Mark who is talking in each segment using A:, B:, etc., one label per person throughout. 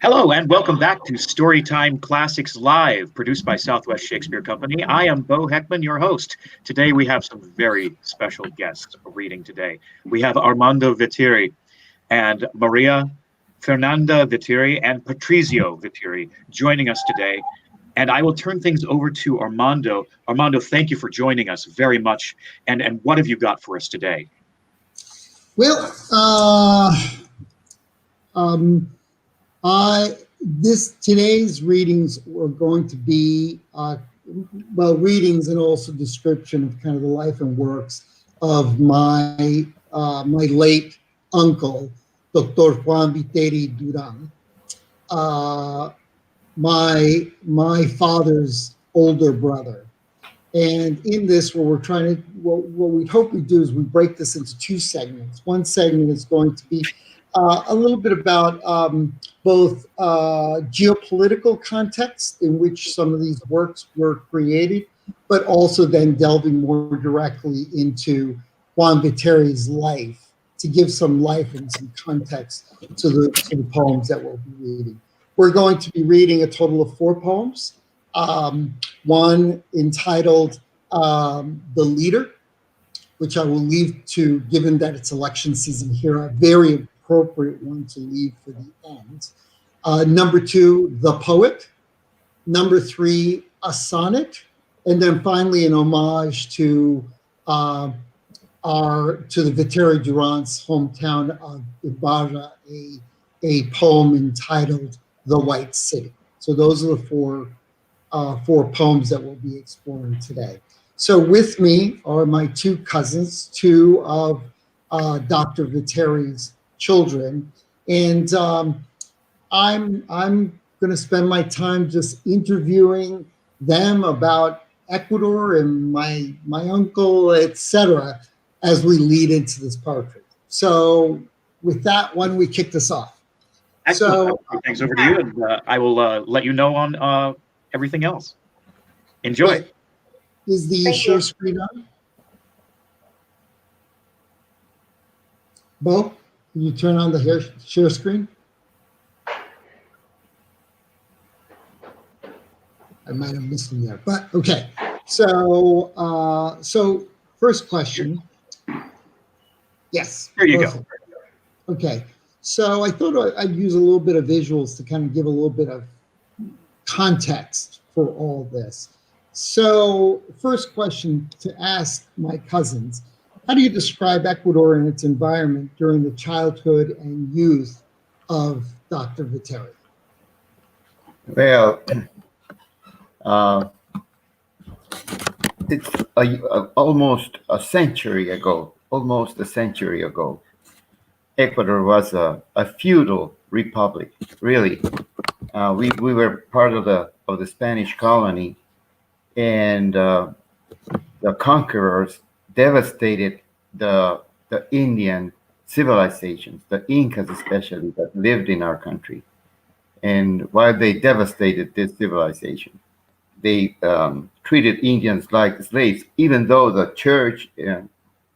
A: Hello and welcome back to Storytime Classics Live, produced by Southwest Shakespeare Company. I am Bo Heckman, your host. Today we have some very special guests reading today. We have Armando Viteri and Maria Fernanda Viteri and Patrizio Viteri joining us today. And I will turn things over to Armando. Armando, thank you for joining us very much. And what have you got for us today?
B: Well, today's readings are going to be readings and also description of kind of the life and works of my late uncle, Dr. Juan Viteri Durand, my father's older brother. And in this, what we hope we do is we break this into two segments. One segment is going to be a little bit about both geopolitical context in which some of these works were created, but also then delving more directly into Juan Viteri's life to give some life and some context to the poems that we'll be reading. We're going to be reading a total of 4 poems. One entitled The Leader, which I will leave to, given that it's election season here, a very appropriate one to leave for the end. Number 2, The Poet. Number 3, A Sonnet. And then finally, an homage to the Viteri Durand's hometown of Ibarra, a poem entitled The White City. So those are the 4 poems that we'll be exploring today. So with me are my 2 cousins, 2 of Dr. Viteri's children, and I'm going to spend my time just interviewing them about Ecuador and my uncle, etc., as we lead into this portrait. So with that, why don't we kick this off?
A: Excellent. So, thanks over to you, and I will let you know on everything else. Enjoy.
B: Right. Is the share screen on? Bo, can you turn on the share screen? I might have missed them there, but okay. So, first question. Yes.
A: There you go.
B: Okay. So I thought I'd use a little bit of visuals to kind of give a little bit of context for all this. So first question to ask my cousins, how do you describe Ecuador and its environment during the childhood and youth of Dr. Viteri?
C: Well, it's almost a century ago, Ecuador was a feudal republic, really. We were part of the Spanish colony, and the conquerors devastated the Indian civilizations, the Incas especially, that lived in our country. And while they devastated this civilization, they treated Indians like slaves, even though the church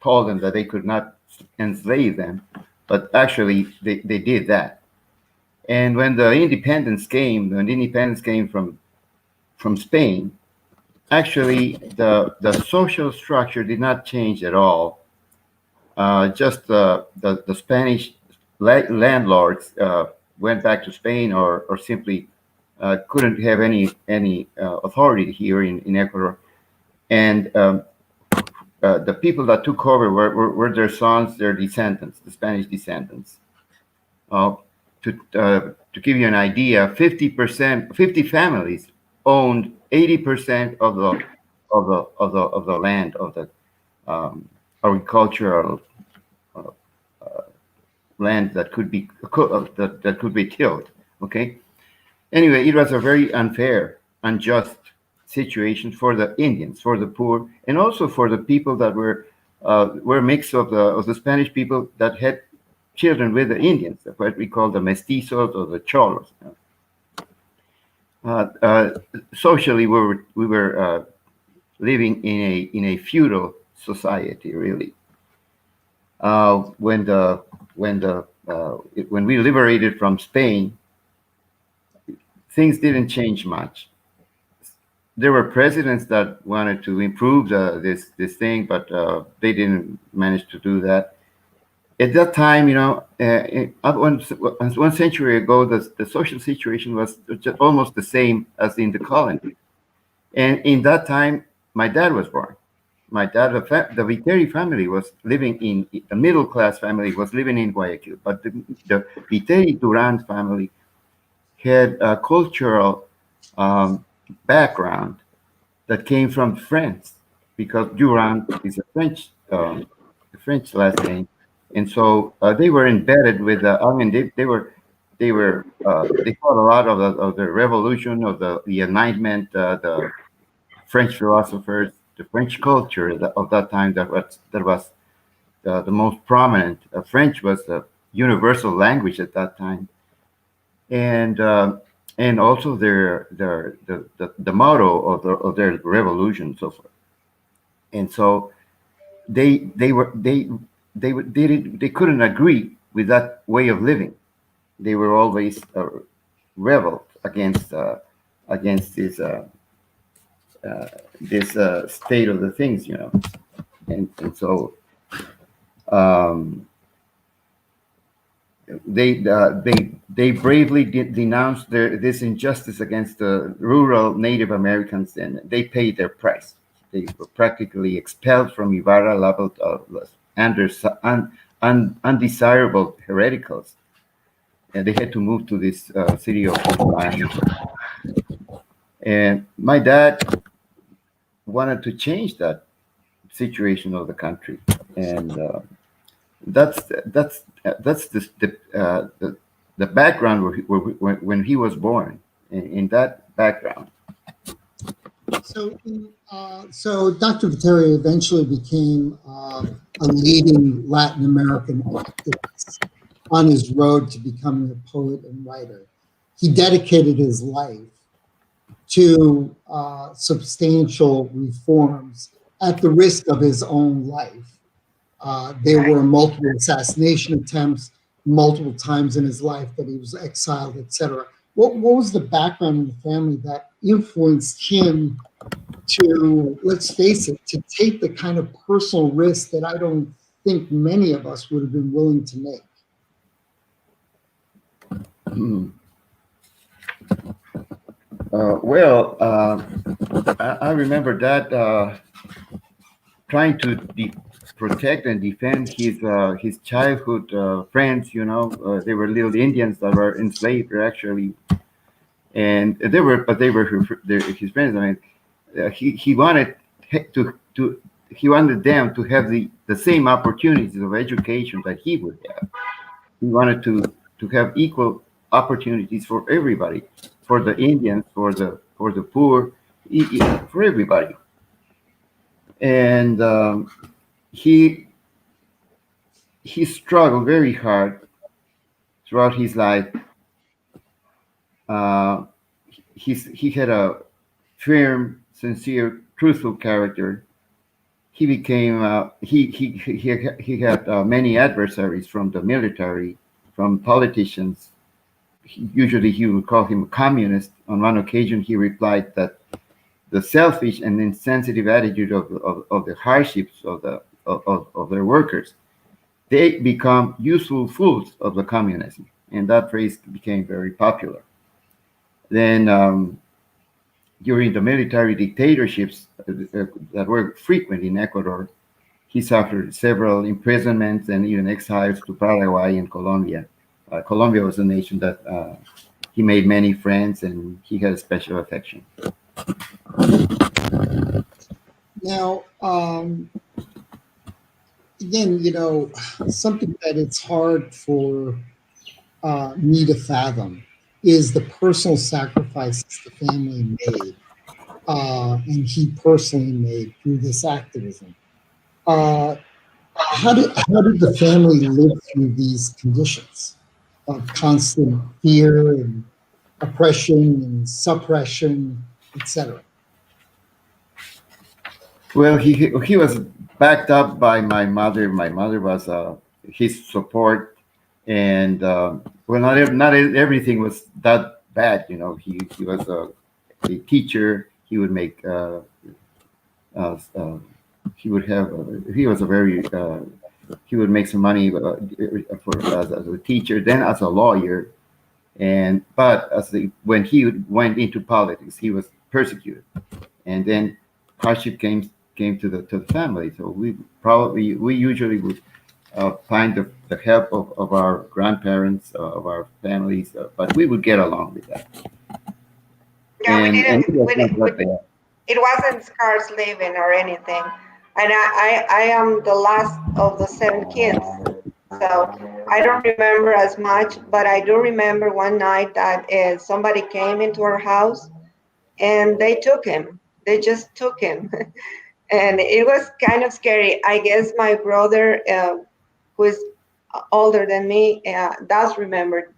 C: told them that they could not enslave them, but actually they did that. And when the independence came from Spain, actually the social structure did not change at all. Just the Spanish landlords went back to Spain, or simply couldn't have any authority here in Ecuador. And the people that took over were their sons, their descendants, the Spanish descendants. To give you an idea, 50 families owned 80% of the land of the agricultural land that could be tilled. Okay. Anyway, it was a very unfair, unjust situation for the Indians, for the poor, and also for the people that were a mix of the Spanish people that had children with the Indians, what we call the mestizos or the cholos. Socially, we were living in a feudal society, really. When we liberated from Spain, things didn't change much. There were presidents that wanted to improve this thing, but they didn't manage to do that. At that time, one century ago, the social situation was just almost the same as in the colony. And in that time, my dad was born. My dad, the Viteri family was living in a middle-class family, was living in Guayaquil. But the Viteri Durand family had a cultural background that came from France, because Durand is a French last name, and so they were embedded with. I mean, they thought a lot of the revolution, of the Enlightenment, the French philosophers, the French culture of that time. That was the most prominent. French was the universal language at that time, and also the motto of their revolution, so forth. And so they couldn't agree with that way of living. They were always rebelled against this state of the things, and so they bravely denounced this injustice against the rural Native Americans, and they paid their price. They were practically expelled from Ibarra, labeled undesirable hereticals, and they had to move to this city of Miami. And my dad wanted to change that situation of the country, and that's the background when he was born. In that background.
B: So Dr. Viteri eventually became a leading Latin American activist on his road to becoming a poet and writer. He dedicated his life to substantial reforms at the risk of his own life. There were multiple assassination attempts, multiple times in his life that he was exiled, etc. What was the background in the family that influenced him to, let's face it, to take the kind of personal risk that I don't think many of us would have been willing to make?
C: I remember that trying to protect and defend his childhood friends. They were little Indians that were enslaved, actually, and they were his friends. I mean, he wanted he wanted them to have the same opportunities of education that he would have. He wanted to have equal opportunities for everybody, for the Indians, for the poor, for everybody. And he struggled very hard throughout his life. He had a firm, sincere, truthful character. He became he had many adversaries from the military, from politicians. Usually he would call him a communist. On one occasion, he replied that the selfish and insensitive attitude of the hardships of their workers, they become useful fools of the communism. And that phrase became very popular. Then during the military dictatorships that were frequent in Ecuador, he suffered several imprisonments and even exiles to Paraguay and Colombia. Colombia was a nation that he made many friends, and he had a special affection.
B: Now, again, something that it's hard for me to fathom is the personal sacrifices the family made, and he personally made through this activism. How did the family live through these conditions of constant fear and oppression and suppression, etc.?
C: Well, he was backed up by my mother. My mother was his support, and not everything was that bad. He was a teacher. He would make he would have he was a very he would make some money for as a teacher, then as a lawyer, and but when he went into politics, he was persecuted, and then hardship came to the family. So we usually would find the help of our grandparents, of our families, but we would get along with that.
D: Yeah, we
C: And
D: didn't.
C: it was
D: We
C: not
D: didn't.
C: what they are.
D: It wasn't scarce living or anything. And I am the last of the 7 kids. So I don't remember as much, but I do remember one night that somebody came into our house and they took him. They just took him. And it was kind of scary. I guess my brother, who is older than me, does remember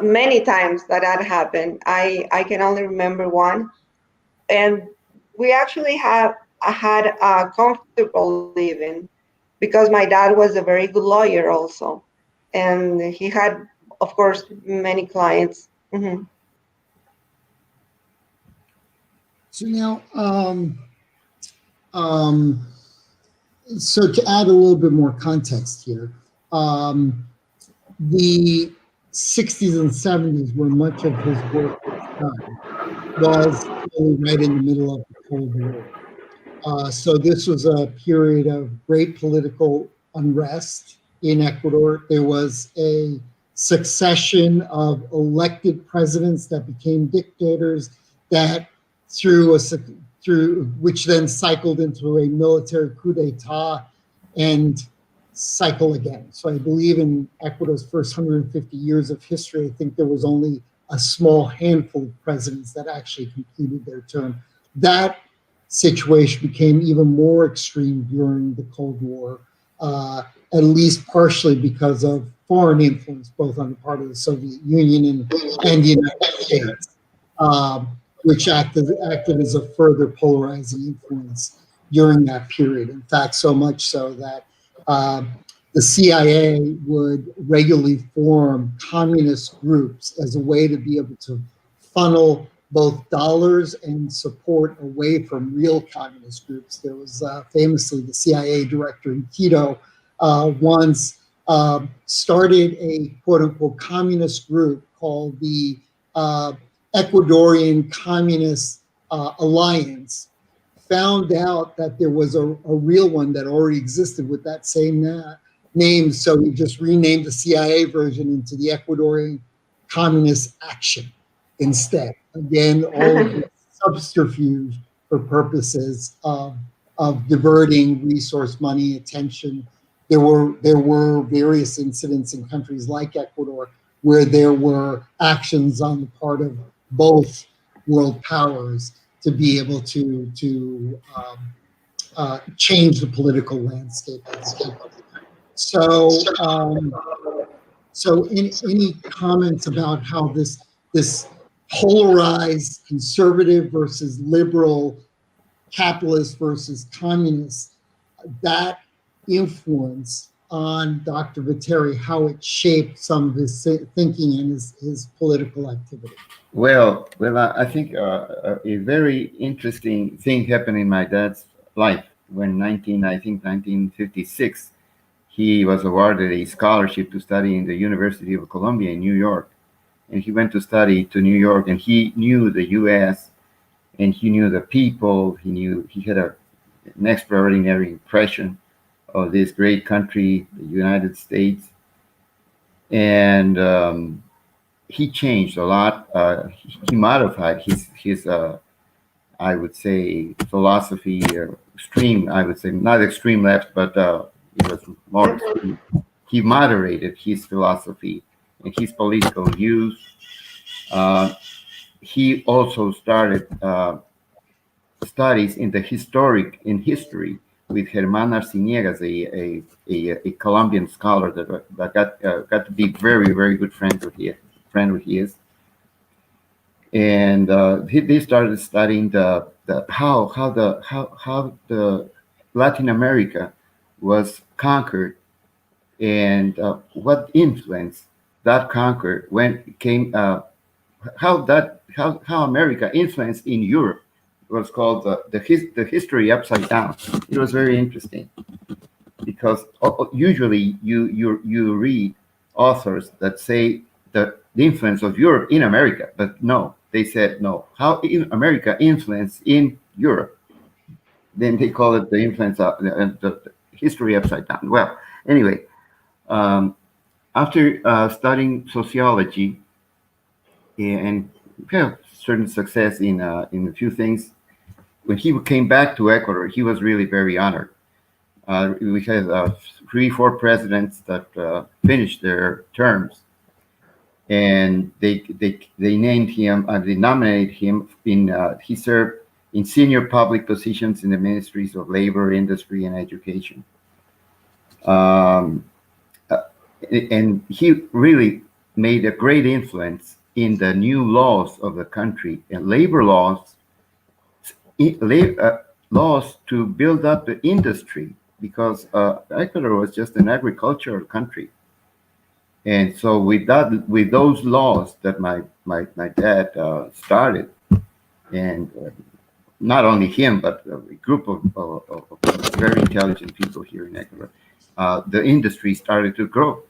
D: many times that happened. I can only remember one. And we actually had a comfortable living because my dad was a very good lawyer also, and he had, of course, many clients. Hmm.
B: So now, um, so to add a little bit more context here, the 60s and 70s, where much of his work was done, was really right in the middle of the Cold War. So this was a period of great political unrest in Ecuador. There was a succession of elected presidents that became dictators that through which then cycled into a military coup d'etat and cycle again. So I believe in Ecuador's first 150 years of history, I think there was only a small handful of presidents that actually completed their term. That situation became even more extreme during the Cold War, at least partially because of foreign influence, both on the part of the Soviet Union and the United States, which acted as a further polarizing influence during that period. In fact, so much so that the CIA would regularly form communist groups as a way to be able to funnel both dollars and support away from real communist groups. There was famously the CIA director in Quito once started a quote unquote communist group called the Ecuadorian Communist Alliance, found out that there was a real one that already existed with that same name. So he just renamed the CIA version into the Ecuadorian Communist Action instead. Again, all of this subterfuge for purposes of diverting resource, money, attention. There were various incidents in countries like Ecuador where there were actions on the part of both world powers to be able to change the political landscape. So, any comments about how this polarized conservative versus liberal, capitalist versus communist, that influence on Dr. Viteri, how it shaped some of his thinking and his political activity?
C: Well, I think a very interesting thing happened in my dad's life when 1956, he was awarded a scholarship to study in the University of Columbia in New York. And he went to study to New York, and he knew the U.S. and he knew the people. He had an extraordinary impression of this great country, the United States. And he changed a lot. He modified his I would say, philosophy, extreme, I would say, not extreme left, but it was more extreme. He moderated his philosophy and his political views. He also started studies in history with Germán Arciniegas, a Colombian scholar that got to be very, very good friend with his. And they started studying how the Latin America was conquered and what influence that conquer how America influenced in Europe. It was called the history upside down. It was very interesting because usually you read authors that say the influence of Europe in America, but no, they said no. How America influenced in Europe? Then they call it the influence of the history upside down. Well, anyway, after studying sociology and certain success in a few things, when he came back to Ecuador, he was really very honored. We had 3-4 presidents that finished their terms, and they named him, they nominated him he served in senior public positions in the ministries of labor, industry, and education. And he really made a great influence in the new laws of the country and labor laws, laws to build up the industry, because Ecuador was just an agricultural country. And so with those laws that my dad started, and not only him, but a group of very intelligent people here in Ecuador, the industry started to grow.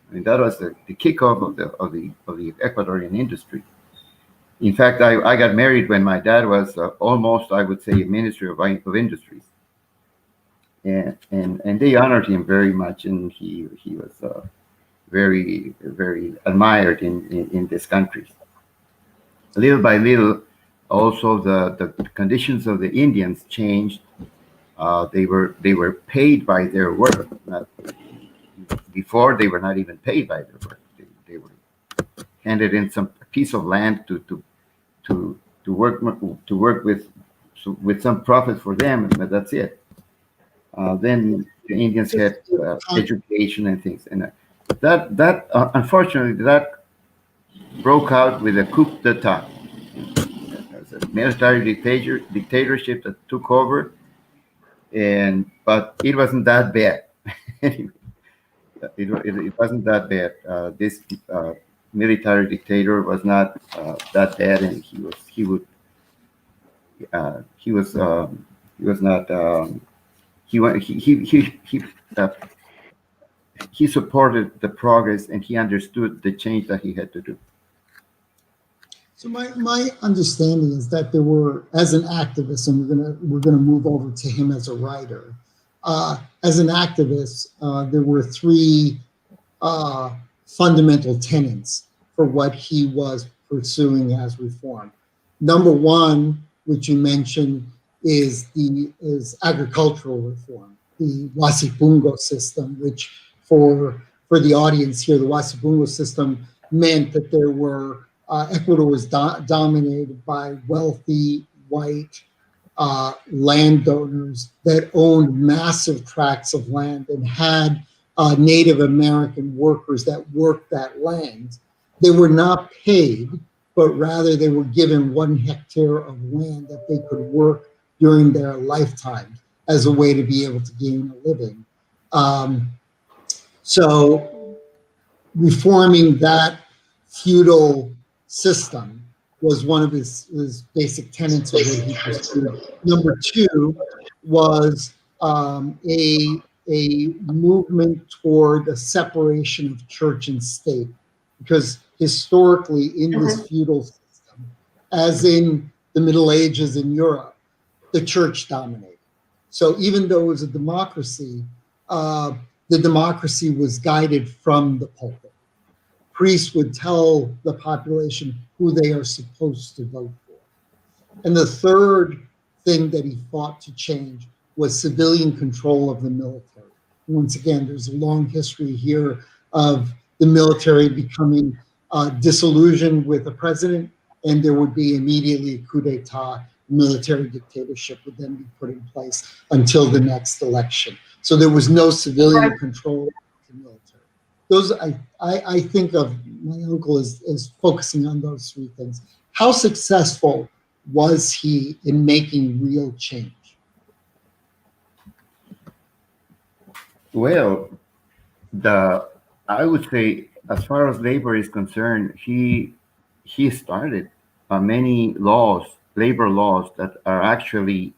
C: I mean, that was the kickoff of the Ecuadorian industry. In fact, I got married when my dad was almost, I would say, a minister of industries, and they honored him very much, and he was very, very admired in this country. Little by little, also the conditions of the Indians changed. They were paid by their work. Before, they were not even paid by their work. They were handed in some piece of land to work with some profit for them, but that's it. Then the Indians had education and things, and that unfortunately that broke out with a coup d'état. There's a military dictatorship that took over, but it wasn't that bad. Anyway, it wasn't that bad. This military dictator was not that bad, and he supported the progress, and he understood the change that he had to do.
B: So my understanding is that there were, as an activist, and we're gonna move over to him as a writer. As an activist, there were 3 fundamental tenets for what he was pursuing as reform. Number 1, which you mentioned, is agricultural reform, the Wasipungo system, which for the audience here, the Wasipungo system meant that there were Ecuador was dominated by wealthy white landowners that owned massive tracts of land and had Native American workers that worked that land. They were not paid, but rather they were given 1 hectare of land that they could work during their lifetime as a way to be able to gain a living. So reforming that feudal system was one of his basic tenets of what he pursued. Number 2 was a movement toward a separation of church and state, because historically in this feudal system, as in the Middle Ages in Europe, the church dominated. So even though it was a democracy, the democracy was guided from the pulpit. Priests would tell the population who they are supposed to vote for. And the third thing that he fought to change was civilian control of the military. Once again, there's a long history here of the military becoming disillusioned with the president, and there would be immediately a coup d'etat. Military dictatorship would then be put in place until the next election. So there was no civilian control of the military. Those, I think of my uncle as focusing on those 3 things. How successful was he in making real change?
C: Well, I would say, as far as labor is concerned, he he started many laws, labor laws that are actually,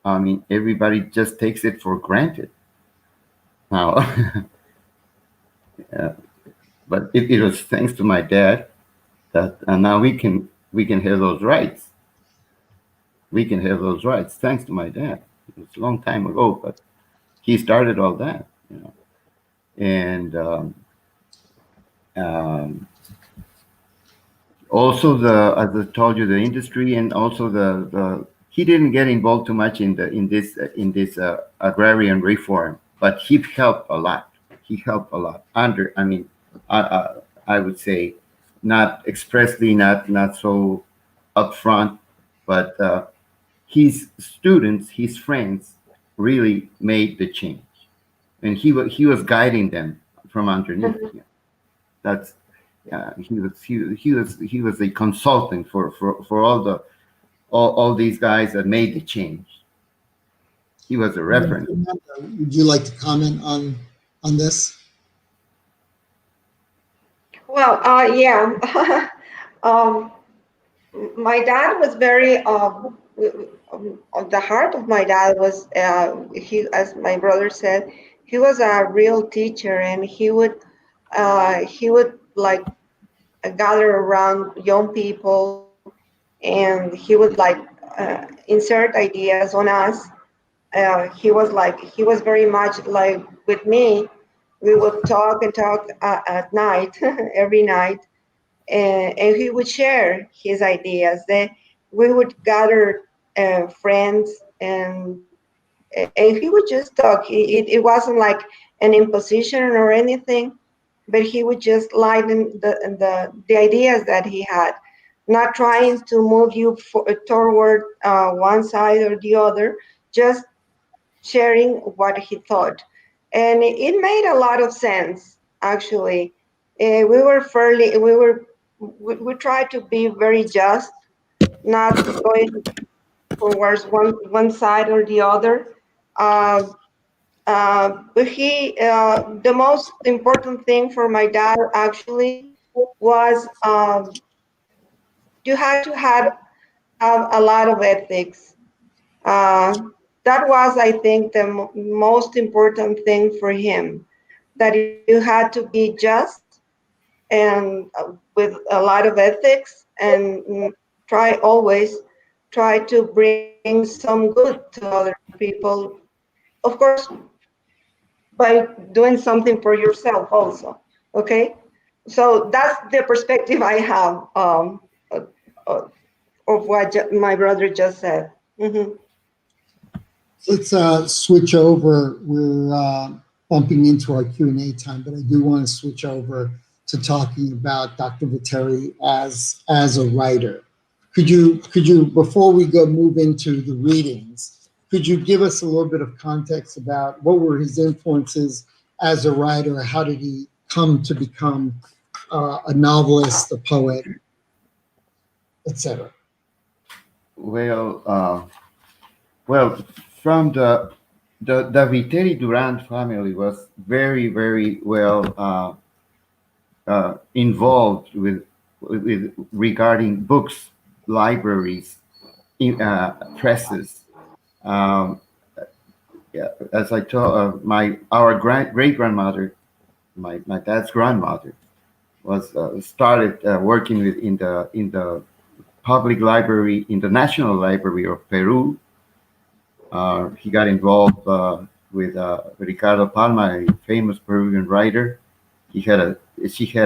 C: I mean, everybody just takes it for granted now. uh, but it was thanks to my dad that now we can have those rights. We can have those rights thanks to my dad. It was a long time ago, but he started all that, you know. And um, also as I told you, the industry, and also the he didn't get involved too much in this agrarian reform, but he helped a lot. He helped a lot. I mean, I would say, not expressly, not so upfront, but his students, his friends, really made the change, and he was guiding them from underneath.
D: Mhm.
C: Yeah. That's he was a consultant for all these guys that made the change. He was a reference.
B: Would you like to comment on this?
D: Well, yeah. um, my dad was very the heart of my dad was he, as my brother said, he was a real teacher, and he would like gather around young people, and he would like insert ideas on us. He was very much like with me. We would talk and talk at night, every night, and he would share his ideas. Then we would gather friends, and he would just talk. It wasn't like an imposition or anything, but he would just lighten the ideas that he had, not trying to move you toward one side or the other, just sharing what he thought. And it made a lot of sense, actually. We tried to be very just, not going towards one side or the other. Uh, the most important thing for my dad actually was you had to have a lot of ethics. Uh, that was, I think, the most important thing for him, that you had to be just and with a lot of ethics, and try to bring some good to other people. Of course, by doing something for yourself also. Okay, so that's the perspective I have uh, uh, of what my brother just said. Mhm.
B: Let's switch over. We're bumping into our Q&A time, but I do want to switch over to talking about Dr. Viteri as a writer. Could you before we go move into the readings, could you give us a little bit of context about what were his influences as a writer? How did he come to become a novelist, a poet, etc.?
C: Well, well, from the Viteri Durand family was very, very well involved with regarding books, libraries, presses. Um, yeah, as I told our great grandmother, my dad's grandmother, was started working in the public library, in the National Library of Peru. He got involved with Ricardo Palma, a famous Peruvian writer. She had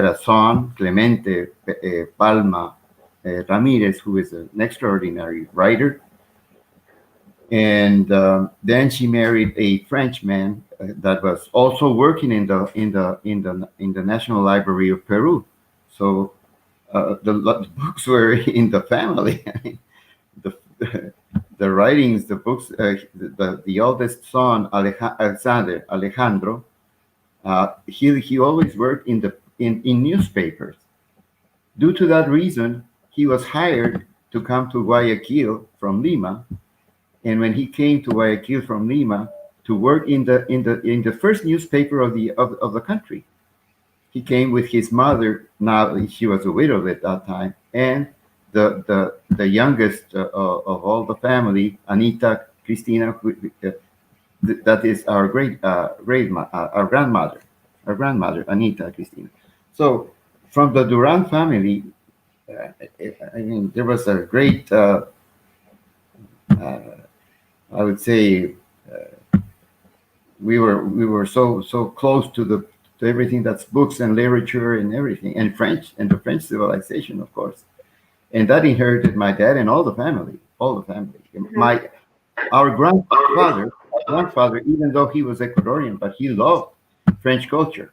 C: a son, Clemente Palma Ramirez, who is an extraordinary writer. And then she married a Frenchman that was also working in the National Library of Peru. So the books were in the family. I mean, the the writings, the books. The oldest son, Alejandro, he always worked in newspapers. Due to that reason, he was hired to come to Guayaquil from Lima, and when he came to Guayaquil from Lima to work in the first newspaper of the country, he came with his mother. Now she was a widow at that time, and the youngest of all the family, Anita Cristina, that is our our grandmother Anita Cristina. So from the Durand family, I mean, there was a great, I would say, we were so close to everything that's books and literature and everything, and French and the French civilization, of course. And that inherited my dad and all the family, all the family. Our grandfather, even though he was Ecuadorian, but he loved French culture.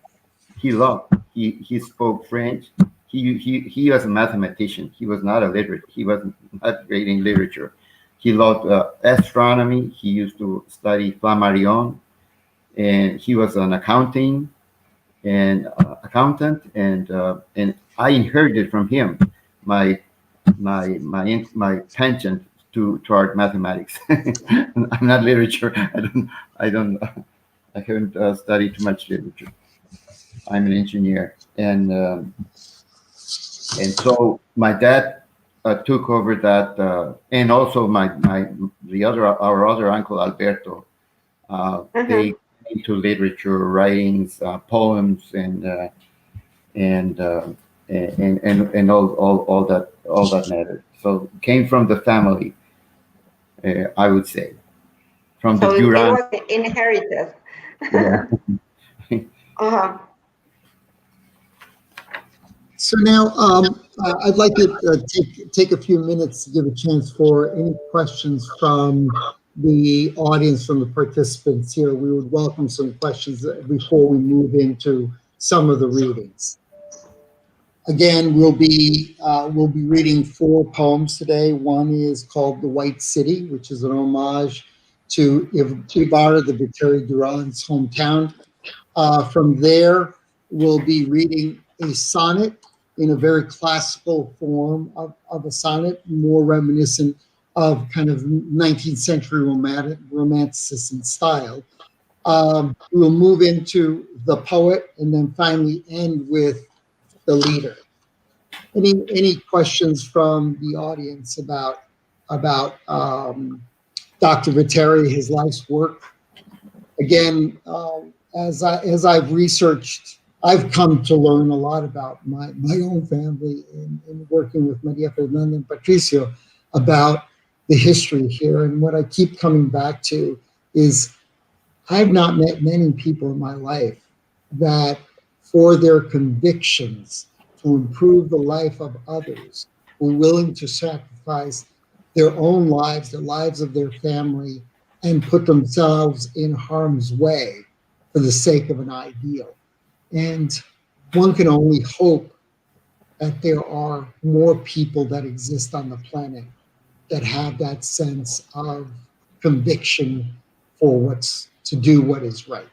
C: He spoke French. He was a mathematician. He was not a literate. He was not great in literature. He loved astronomy. He used to study Flammarion, and he was an accountant, and I inherited from him my penchant toward mathematics. I'm not literature. I haven't studied too much literature. I'm an engineer, and so my dad took over that, and also our other uncle Alberto. They into literature, writings, poems, and all that matter. So came from the family, I would say, from the Durand.
D: So it was inherited.
C: Yeah.
B: So now I'd like to take a few minutes to give a chance for any questions from the audience, from the participants here. We would welcome some questions before we move into some of the readings. Again, we'll be reading 4 poems today. One is called "The White City," which is an homage to Ibarra, the Viteri Durand's hometown. From there, we'll be reading a sonnet in a very classical form of a sonnet, more reminiscent of kind of 19th century romanticism style. We'll move into the poet and then finally end with the leader. Any questions from the audience about Dr. Viteri, his life's work? Again, as I've researched, I've come to learn a lot about my own family in working with Maria Fernanda and Patrizio about the history here. And what I keep coming back to is I've not met many people in my life that, for their convictions to improve the life of others, were willing to sacrifice their own lives, the lives of their family, and put themselves in harm's way for the sake of an ideal. And one can only hope that there are more people that exist on the planet that have that sense of conviction for to do what is right.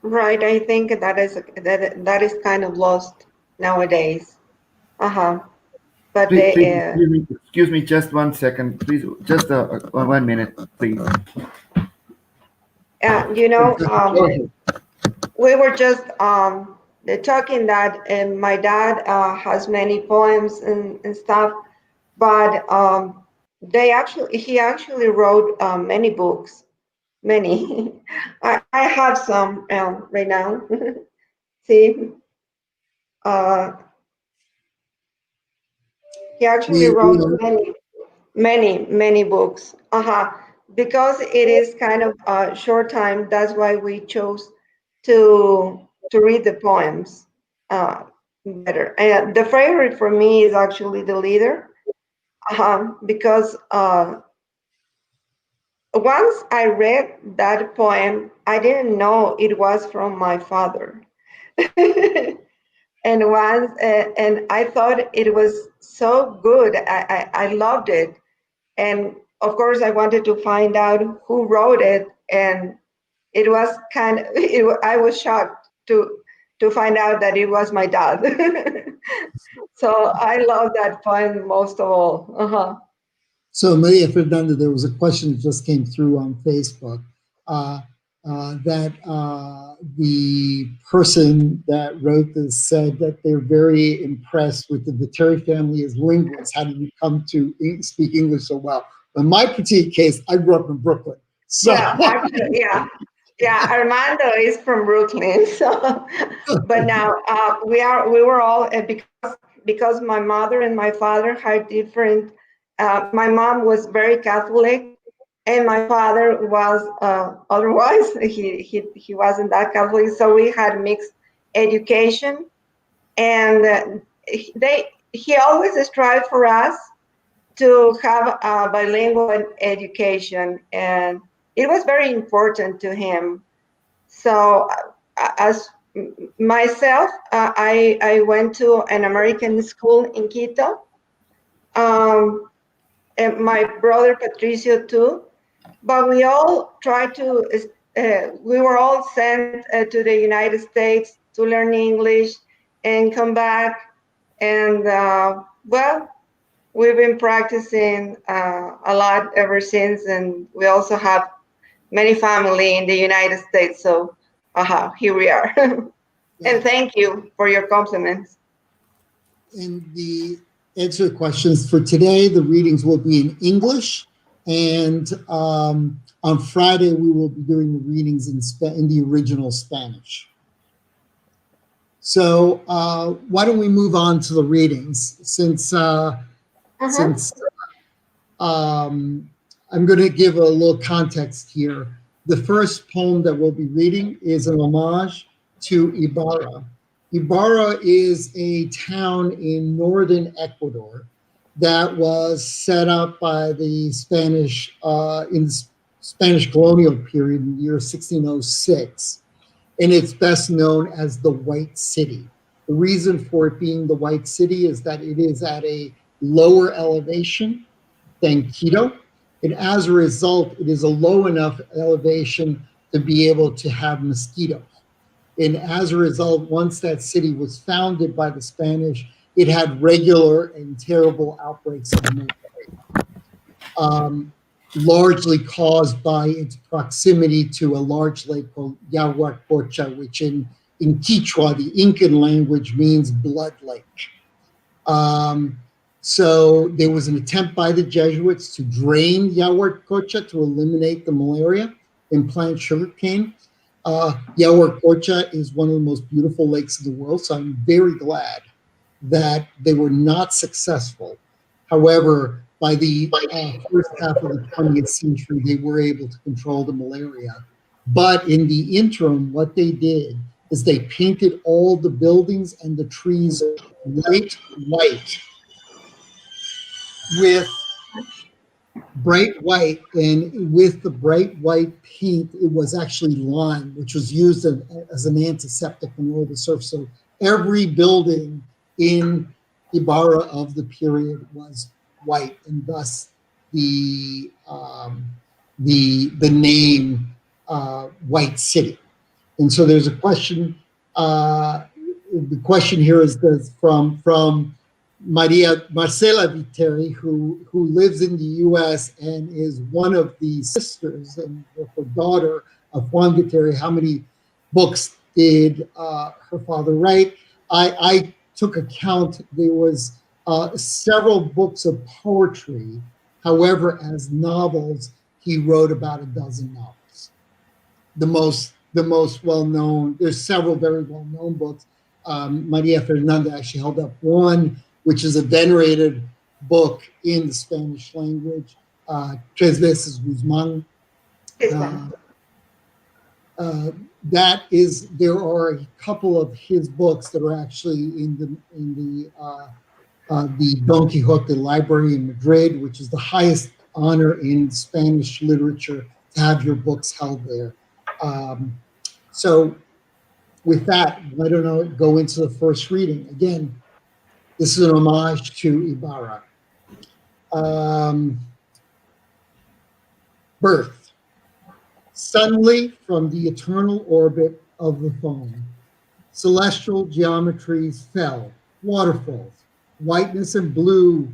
D: Right, I think that is kind of lost nowadays. But
C: Please, excuse me, just 1 second, please. Just 1 minute, please.
D: We were just talking that my dad has many poems and stuff, but he actually wrote many books, many. I have some right now. See, he actually wrote many books. Because it is kind of a short time, that's why we chose to read the poems better. And the favorite for me is actually the leader, because once I read that poem, I didn't know it was from my father. And I thought it was so good. I loved it. And of course, I wanted to find out who wrote it, and it was I was shocked to find out that it was my dad. So I love that poem most of all.
B: So Maria Fernanda, there was a question that just came through on Facebook. that the person that wrote this said that they're very impressed with the Viteri family as linguists. How did you come to speak English so well? In my particular case, I grew up in Brooklyn. So
D: Yeah, actually, yeah. Yeah, Armando is from Brooklyn. So, but now we were all because my mother and my father had different. My mom was very Catholic, and my father was otherwise. He wasn't that Catholic, so we had mixed education, and he always strived for us to have a bilingual education, and it was very important to him. So, as myself, I went to an American school in Quito, and my brother Patrizio too. But we all tried to. We were all sent to the United States to learn English and come back. And well, we've been practicing a lot ever since, and we also have many family in the United States. So, here we are. And thank you for your compliments.
B: And the answer to questions for today, the readings will be in English, and on Friday we will be doing the readings in the original Spanish. So why don't we move on to the readings? Since I'm going to give a little context here. The first poem that we'll be reading is an homage to Ibarra. Ibarra is a town in northern Ecuador that was set up by the Spanish in the Spanish colonial period in the year 1606. And it's best known as the White City. The reason for it being the White City is that it is at a lower elevation than Quito. And as a result, it is a low enough elevation to be able to have mosquitoes. And as a result, once that city was founded by the Spanish, it had regular and terrible outbreaks of malaria, largely caused by its proximity to a large lake called Yaguarcocha, which in Quichua, the Incan language, means blood lake. So there was an attempt by the Jesuits to drain Yaguarcocha to eliminate the malaria and plant sugarcane. Yaguarcocha is one of the most beautiful lakes in the world, so I'm very glad that they were not successful. However, by the first half of the 20th century, they were able to control the malaria. But in the interim, what they did is they painted all the buildings and the trees bright white with bright white, and with the bright white paint, it was actually lime, which was used as an antiseptic in order to surf. So every building in Ibarra of the period was white, and thus the name White City. And so there's a question. The question here is from Marcela Viteri, who lives in the U.S. and is one of the sisters and therefore daughter of Juan Viteri. How many books did her father write? I took account. There was several books of poetry. However, as novels, he wrote about a dozen novels. The most well-known, there's several very well-known books. Maria Fernanda actually held up one, which is a venerated book in the Spanish language, Tres veces Guzmán. There are a couple of his books that are actually in the Don Quixote Library in Madrid, which is the highest honor in Spanish literature to have your books held there. So with that, why don't I go into the first reading? Again, this is an homage to Ibarra. Birth. Suddenly, from the eternal orbit of the foam, celestial geometries fell, waterfalls, whiteness and blue,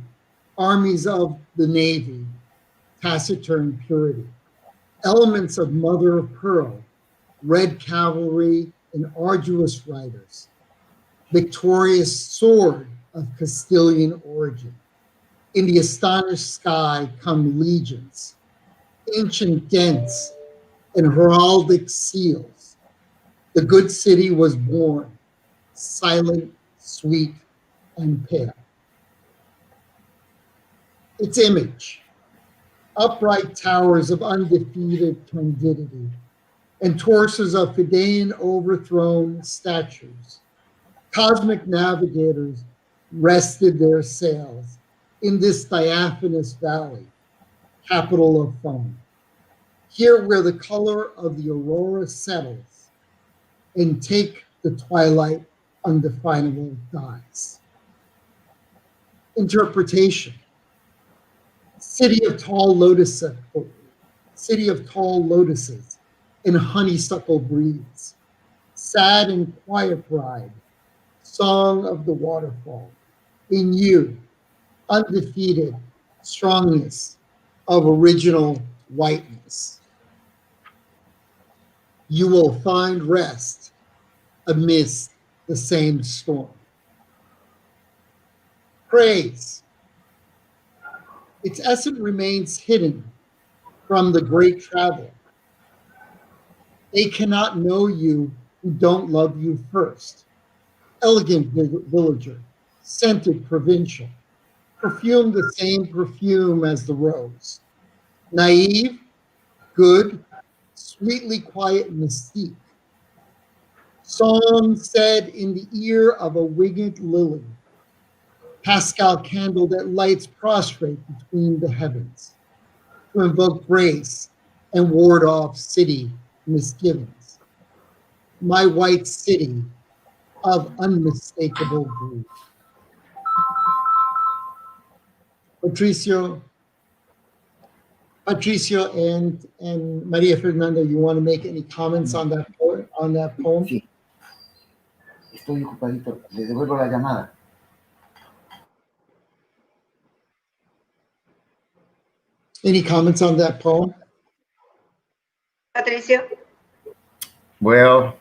B: armies of the navy, taciturn purity, elements of mother of pearl, red cavalry, and arduous riders. Victorious sword of Castilian origin. In the astonished sky come legions, ancient dents and heraldic seals. The good city was born, silent, sweet, and pale. Its image, upright towers of undefeated candidity, and torsos of Fidean overthrown statues. Cosmic navigators rested their sails in this diaphanous valley, capital of foam. Here where the color of the aurora settles and take the twilight undefinable dies. Interpretation. City of tall lotuses and honeysuckle breeze. Sad and quiet bride, song of the waterfall. In you, undefeated strongness of original whiteness. You will find rest amidst the same storm. Praise. Its essence remains hidden from the great traveler. They cannot know you who don't love you first. Elegant villager, scented provincial, perfume the same perfume as the rose. Naive, good, sweetly quiet mystique. Song said in the ear of a winged lily. Pascal candle that lights prostrate between the heavens to invoke grace and ward off city misgivings. My white city of unmistakable grief. Patrizio and Maria Fernanda, you want to make any comments on that poem?
C: Sí. Estoy ocupadito. Le devuelvo la llamada.
B: Any comments on that poem?
D: Patrizio?
C: Well,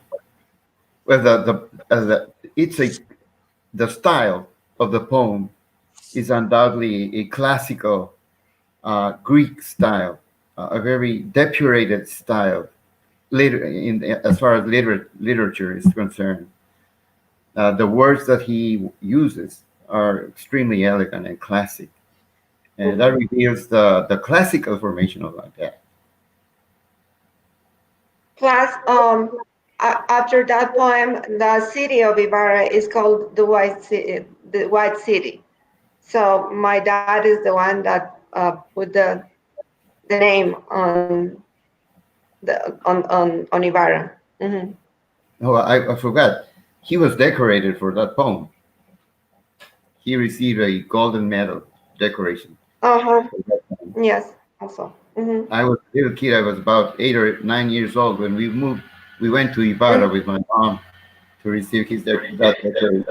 C: the style of the poem is undoubtedly a classical Greek style, a very depurated style. As far as literature is concerned, the words that he uses are extremely elegant and classic, and that reveals the classical formation of that.
D: Plus, after that poem, the city of Ibarra is called the White City. The White City. So my dad is the one that put the name on Ibarra. Mm-hmm.
C: Oh, I forgot. He was decorated for that poem. He received a golden medal decoration.
D: Yes, also. Mm-hmm.
C: I was a little kid. I was about 8 or 9 years old when we moved. We went to Ibarra with my mom to receive that decoration.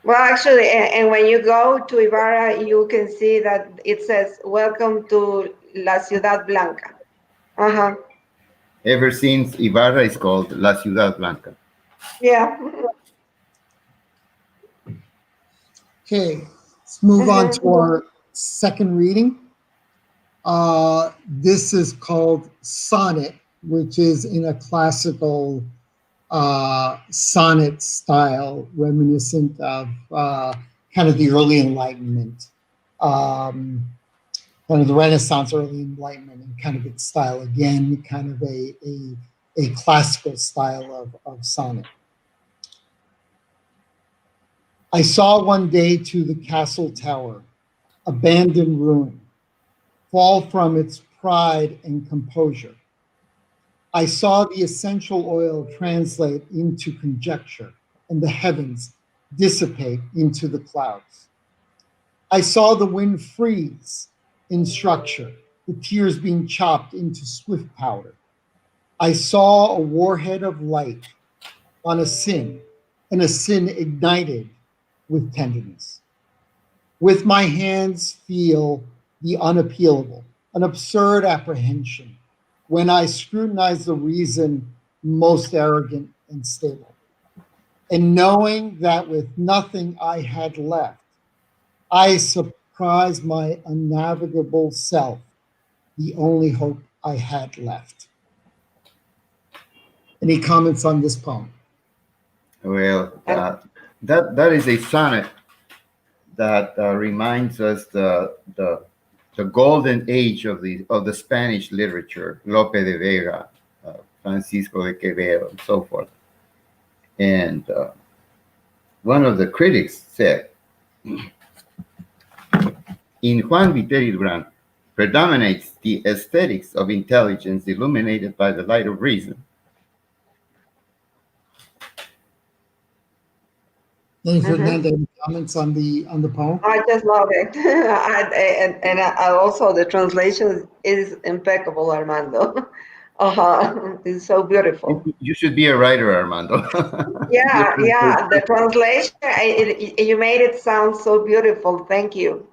D: Well, actually, and when you go to Ibarra, you can see that it says, "Welcome to La Ciudad Blanca."
C: Ever since, Ibarra is called La Ciudad Blanca.
D: Yeah.
B: Okay, let's move on to our second reading. This is called Sonnet, which is in a classical sonnet style, reminiscent of kind of the early Enlightenment, kind of the Renaissance, early Enlightenment, and kind of its style. Again, kind of a classical style of sonnet. I saw one day to the castle tower, abandoned ruin, fall from its pride and composure. I saw the essential oil translate into conjecture and the heavens dissipate into the clouds. I saw the wind freeze in structure, the tears being chopped into swift powder. I saw a warhead of light on a sin, and a sin ignited with tenderness. With my hands feel the unappealable, an absurd apprehension, when I scrutinize the reason most arrogant and stable. And knowing that with nothing I had left, I surprised my unnavigable self, the only hope I had left. Any comments on this poem?
C: Well, that is a sonnet that reminds us the golden age of the Spanish literature, Lope de Vega, Francisco de Quevedo, and so forth. And one of the critics said, in Juan Viteri Durand predominates the aesthetics of intelligence illuminated by the light of reason.
B: Fernanda, any comments on the poem?
D: I just love it. And also the translation is impeccable, Armando. It's so beautiful.
C: You should be a writer, Armando.
D: Yeah, the translation, you made it sound so beautiful. Thank you.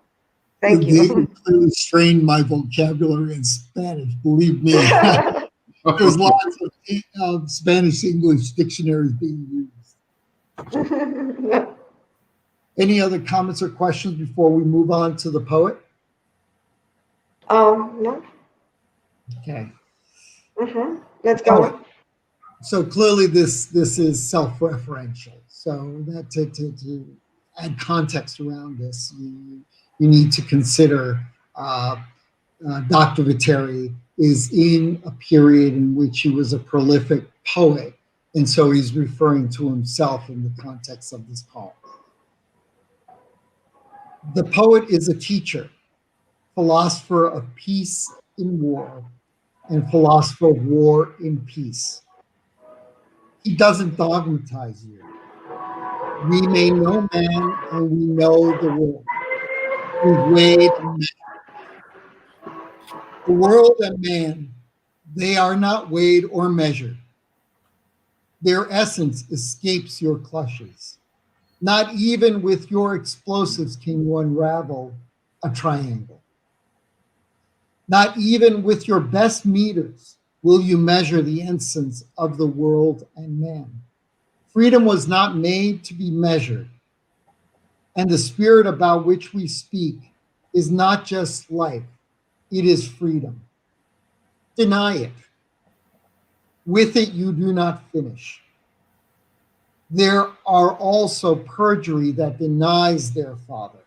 D: Thank you.
B: They clearly strained my vocabulary in Spanish, believe me. There's lots of Spanish-English dictionaries being used. Any other comments or questions before we move on to the poet?
D: No.
B: Okay.
D: Let's go.
B: So clearly this is self-referential. So that to add context around this, you need to consider Dr. Viteri is in a period in which he was a prolific poet, and so he's referring to himself in the context of this poem. The poet is a teacher, philosopher of peace in war, and philosopher of war in peace. He doesn't dogmatize you. We may know man and we know the world. We weighed and measured. The world and man, they are not weighed or measured. Their essence escapes your clutches. Not even with your explosives can you unravel a triangle. Not even with your best meters will you measure the essence of the world and man. Freedom was not made to be measured, and the spirit about which we speak is not just life, it is freedom. Deny it. With it you do not finish. There are also perjury that denies their Father,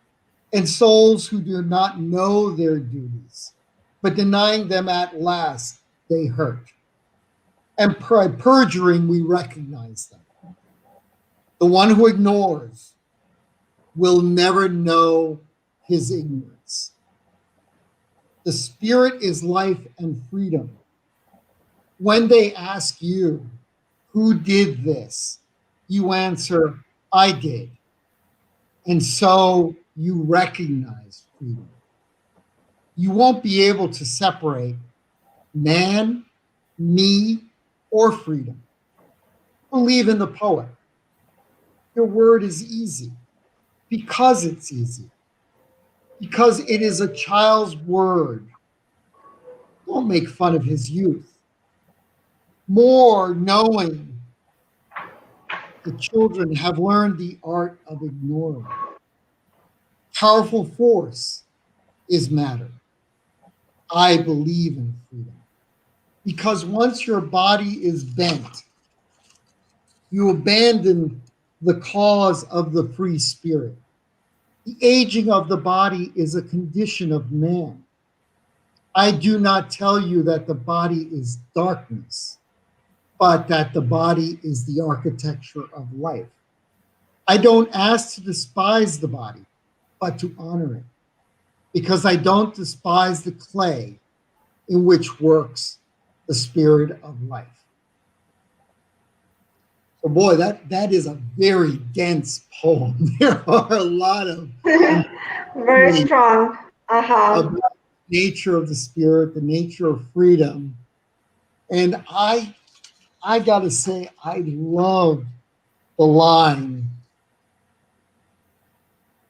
B: and souls who do not know their duties, but denying them at last, they hurt. And by perjuring, we recognize them. The one who ignores will never know his ignorance. The spirit is life and freedom. When they ask you, who did this? You answer, I did. And so you recognize freedom. You won't be able to separate man, me, or freedom. Believe in the poet. Your word is easy because it's easy. Because it is a child's word. Don't make fun of his youth. More knowing the children have learned the art of ignoring. Powerful force is matter. I believe in freedom. Because once your body is bent, you abandon the cause of the free spirit. The aging of the body is a condition of man. I do not tell you that the body is darkness, but that the body is the architecture of life. I don't ask to despise the body, but to honor it, because I don't despise the clay in which works the spirit of life. So boy, that is a very dense poem. There are a lot of
D: very strong.
B: About the nature of the spirit, the nature of freedom. And I gotta say, I love the line,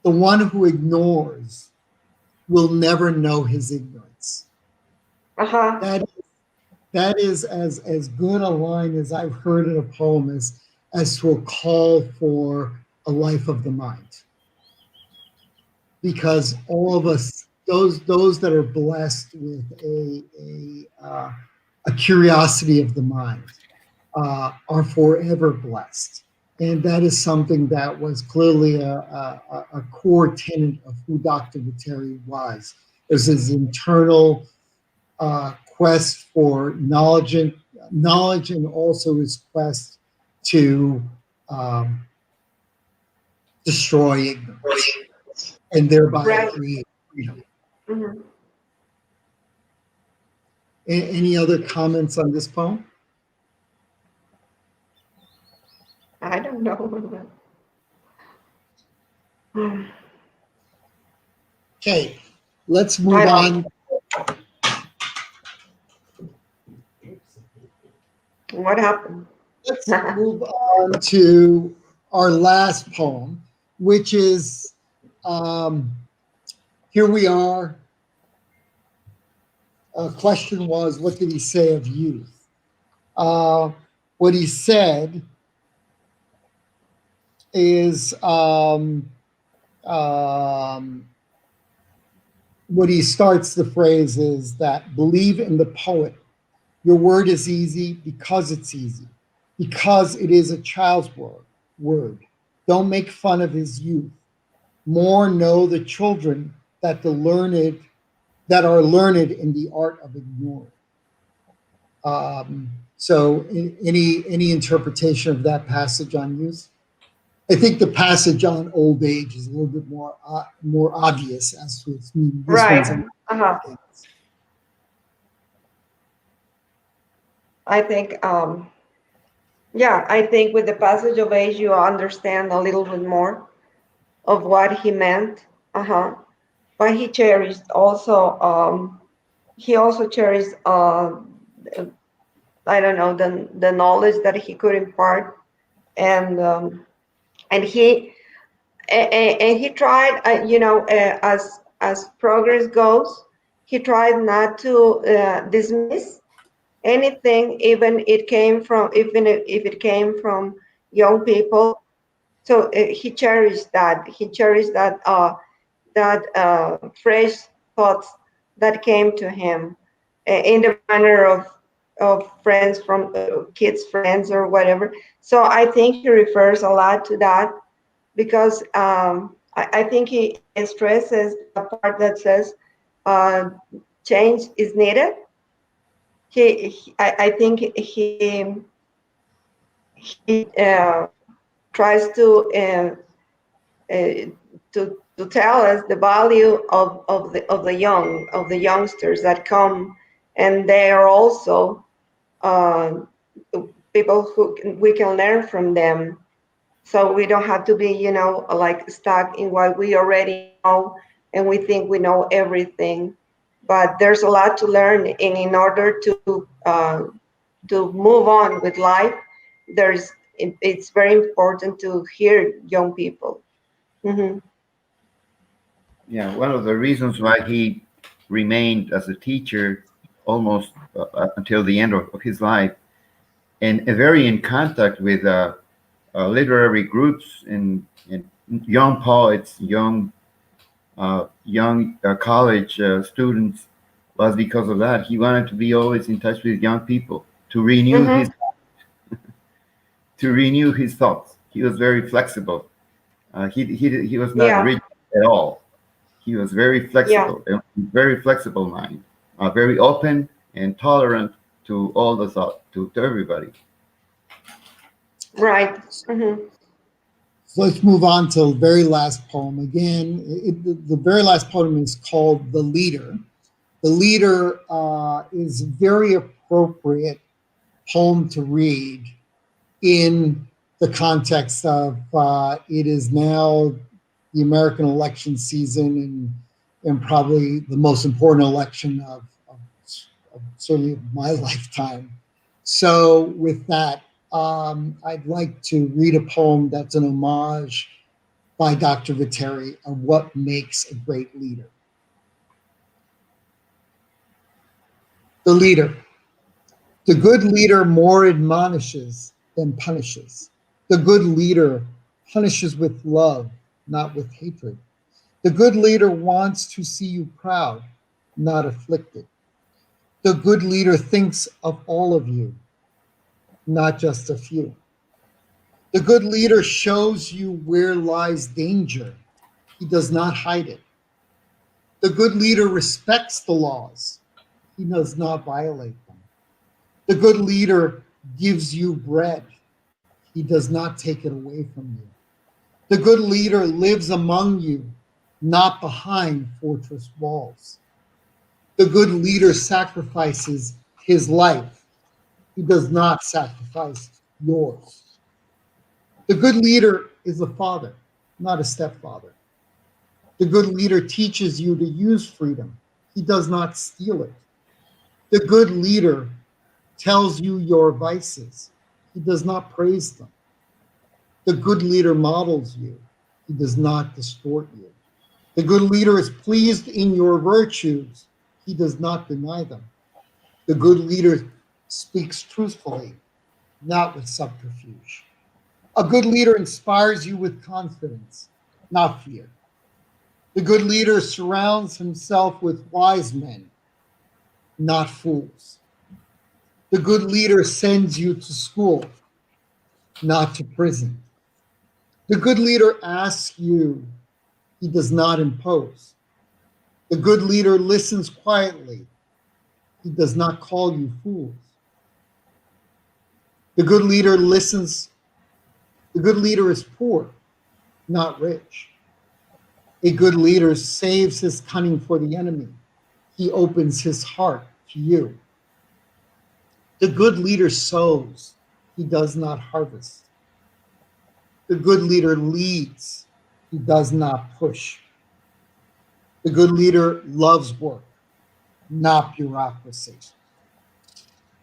B: the one who ignores will never know his ignorance. That is as good a line as I've heard in a poem as to a call for a life of the mind. Because all of us, those that are blessed with a curiosity of the mind, are forever blessed. And that is something that was clearly a core tenet of who Dr. Viteri was. There's his internal quest for knowledge and also his quest to destroy ignorance and thereby
D: Right.
B: create freedom.
D: Mm-hmm.
B: Any other comments on this poem?
D: I don't know.
B: Okay, let's move on.
D: What happened?
B: Let's move on to our last poem, which is Here We Are. Question was, what did he say of youth? What he said is what he starts the phrase is that believe in the poet. Your word is easy because it's easy, because it is a child's word. Don't make fun of his youth. More know the children that are learned in the art of ignoring. So any interpretation of that passage on youth? I think the passage on old age is a little bit more obvious as to its meaning. This
D: Right.
B: one's
D: I think, yeah, I think with the passage of age, you understand a little bit more of what he meant. But he cherished also, he also cherished, I don't know, the knowledge that he could impart. And he tried, as progress goes, he tried not to dismiss anything, even if it came from young people. So he cherished that. He cherished that fresh thoughts that came to him in the manner of friends from kids' friends or whatever. So I think he refers a lot to that because I think he stresses the part that says change is needed. I think he tries to tell us the value of the youngsters that come, and they are also people who we can learn from them. So we don't have to be, like stuck in what we already know and we think we know everything. But there's a lot to learn, and in order to move on with life, it's very important to hear young people. Mm-hmm.
C: Yeah, one of the reasons why he remained as a teacher almost until the end of his life, and very in contact with literary groups and young poets, young college students, was because of that. He wanted to be always in touch with young people to renew his thoughts. He was very flexible. He was not rigid at all. He was very flexible, very flexible mind, very open and tolerant to all the thought, to everybody.
D: Right. Mm-hmm.
B: So let's move on to the very last poem. Again, the very last poem is called The Leader. The Leader is a very appropriate poem to read in the context of it is now the American election season and probably the most important election of certainly my lifetime. So with that, I'd like to read a poem that's an homage by Dr. Viteri of what makes a great leader. The Leader. The good leader more admonishes than punishes. The good leader punishes with love, not with hatred. The good leader wants to see you proud, not afflicted. The good leader thinks of all of you, not just a few. The good leader shows you where lies danger. He does not hide it. The good leader respects the laws. He does not violate them. The good leader gives you bread. He does not take it away from you. The good leader lives among you, not behind fortress walls. The good leader sacrifices his life. He does not sacrifice yours. The good leader is a father, not a stepfather. The good leader teaches you to use freedom. He does not steal it. The good leader tells you your vices. He does not praise them. The good leader models you. He does not distort you. The good leader is pleased in your virtues. He does not deny them. The good leader speaks truthfully, not with subterfuge. A good leader inspires you with confidence, not fear. The good leader surrounds himself with wise men, not fools. The good leader sends you to school, not to prison. The good leader asks you, he does not impose. The good leader listens quietly. He does not call you fools. The good leader listens. The good leader is poor, not rich. A good leader saves his cunning for the enemy. He opens his heart to you. The good leader sows. He does not harvest. The good leader leads. He does not push. The good leader loves work, not bureaucracy.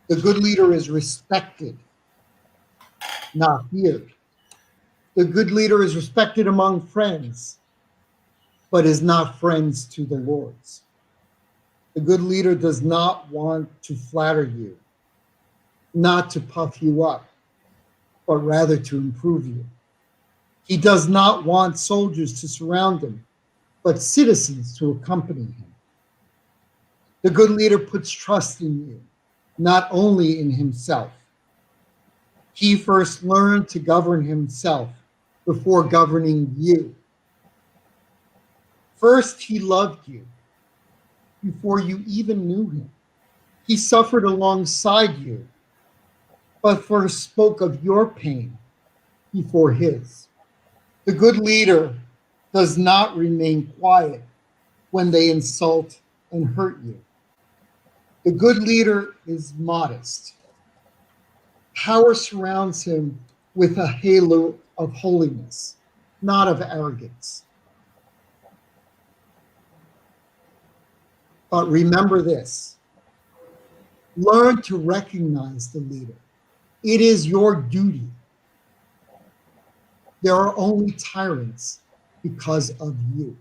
B: The good leader is respected, not feared. The good leader is respected among friends, but is not friends to the lords. The good leader does not want to flatter you, not to puff you up, but rather to improve you. He does not want soldiers to surround him, but citizens to accompany him. The good leader puts trust in you, not only in himself. He first learned to govern himself before governing you. First, he loved you before you even knew him. He suffered alongside you, but first spoke of your pain before his. The good leader does not remain quiet when they insult and hurt you. The good leader is modest. Power surrounds him with a halo of holiness, not of arrogance. But remember this, learn to recognize the leader. It is your duty. There are only tyrants because of you.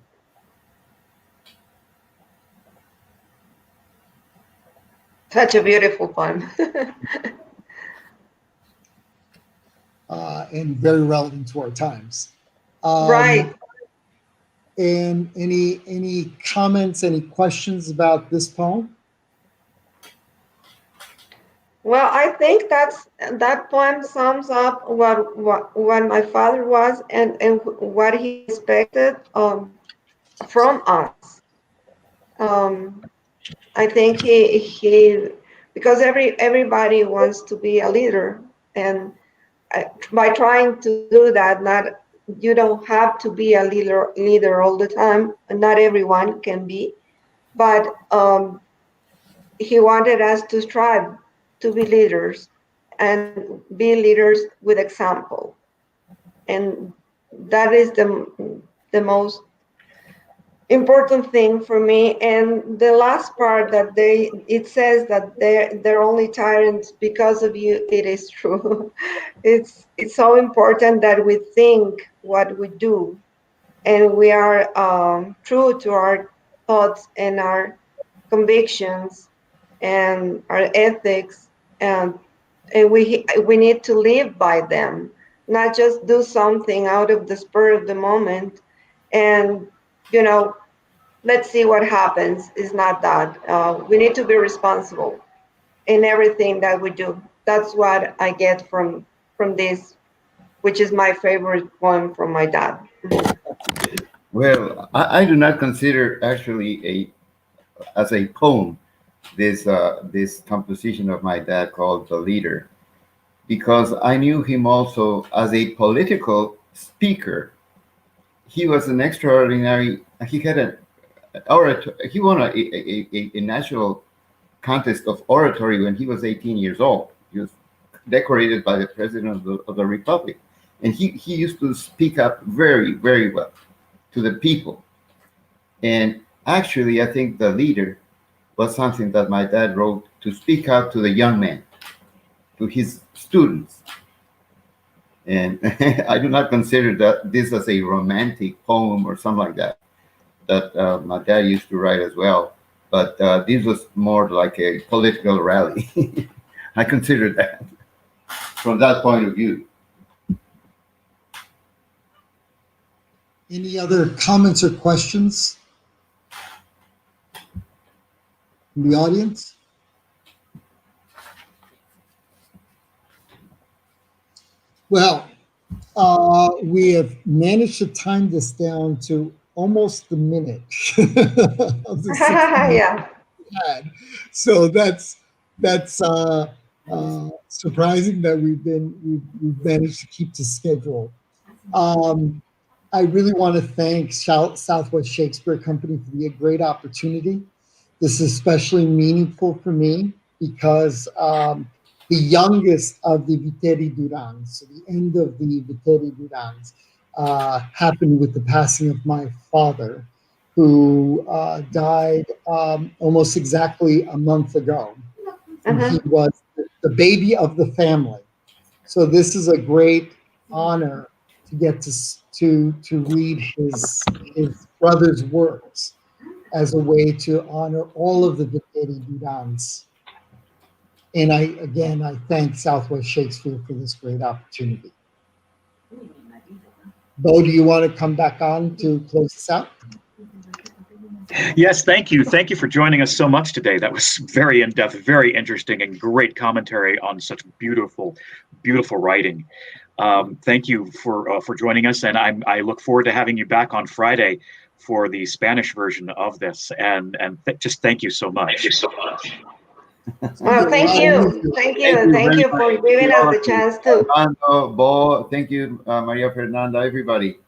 D: Such a beautiful poem.
B: And very relevant to our times.
D: Right.
B: And any comments, any questions about this poem?
D: Well, I think that poem sums up what my father was and what he expected from us. I think he because everybody wants to be a leader, and by trying to do that, not you don't have to be a leader all the time. Not everyone can be, but he wanted us to strive to be leaders and be leaders with example, and that is the most important thing for me. And the last part that it says that they're only tyrants because of you, it is true. It's so important that we think what we do, and we are true to our thoughts and our convictions and our ethics, and we need to live by them, not just do something out of the spur of the moment, and let's see what happens. It's not that. We need to be responsible in everything that we do. That's what I get from this, which is my favorite one from my dad.
C: Well, I do not consider actually as a poem this composition of my dad called The Leader, because I knew him also as a political speaker. He was an extraordinary. He had an orator. He won a national contest of oratory when he was 18 years old. He was decorated by the president of the republic, and he used to speak up very, very well to the people. And actually, I think The Leader was something that my dad wrote to speak out to the young men, to his students. And I do not consider that this as a romantic poem or something like that my dad used to write as well. But this was more like a political rally. I consider that from that point of view.
B: Any other comments or questions from the audience? Well, we have managed to time this down to almost the minute of the 6 minutes
D: Yeah.
B: we had. So that's surprising that we've managed to keep to schedule. I really want to thank Southwest Shakespeare Company for the great opportunity. This is especially meaningful for me because the youngest of the Viteri Durands, so the end of the Viteri Durands, happened with the passing of my father, who died almost exactly a month ago. And he was the baby of the family. So this is a great honor to get to read his brother's works as a way to honor all of the Viteri Durands. And I thank Southwest Shakespeare for this great opportunity. Bo, do you want to come back on to close this out?
A: Yes, thank you. Thank you for joining us so much today. That was very in-depth, very interesting, and great commentary on such beautiful, beautiful writing. Thank you for joining us, and I look forward to having you back on Friday for the Spanish version of this. And just thank you so much. Thank you so much.
D: Well, thank you for giving us the chance to.
C: Armando, Bo, thank you, Maria Fernanda, everybody.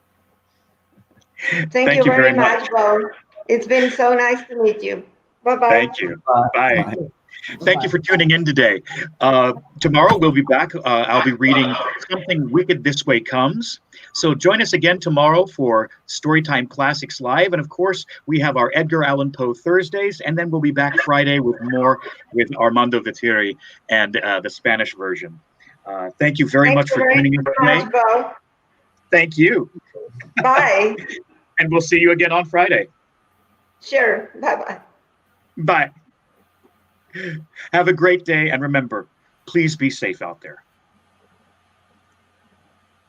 D: Thank you very much, Bo. It's been so nice to meet you. Bye-bye.
A: Thank you. Bye. Thank you for tuning in today. Tomorrow we'll be back. I'll be reading Something Wicked This Way Comes. So join us again tomorrow for Storytime Classics Live. And of course, we have our Edgar Allan Poe Thursdays. And then we'll be back Friday with more with Armando Viteri and the Spanish version. Thank you very much for joining us today.
D: Bo.
A: Thank you.
D: Bye.
A: And we'll see you again on Friday.
D: Sure. Bye-bye.
A: Bye. Have a great day. And remember, please be safe out there.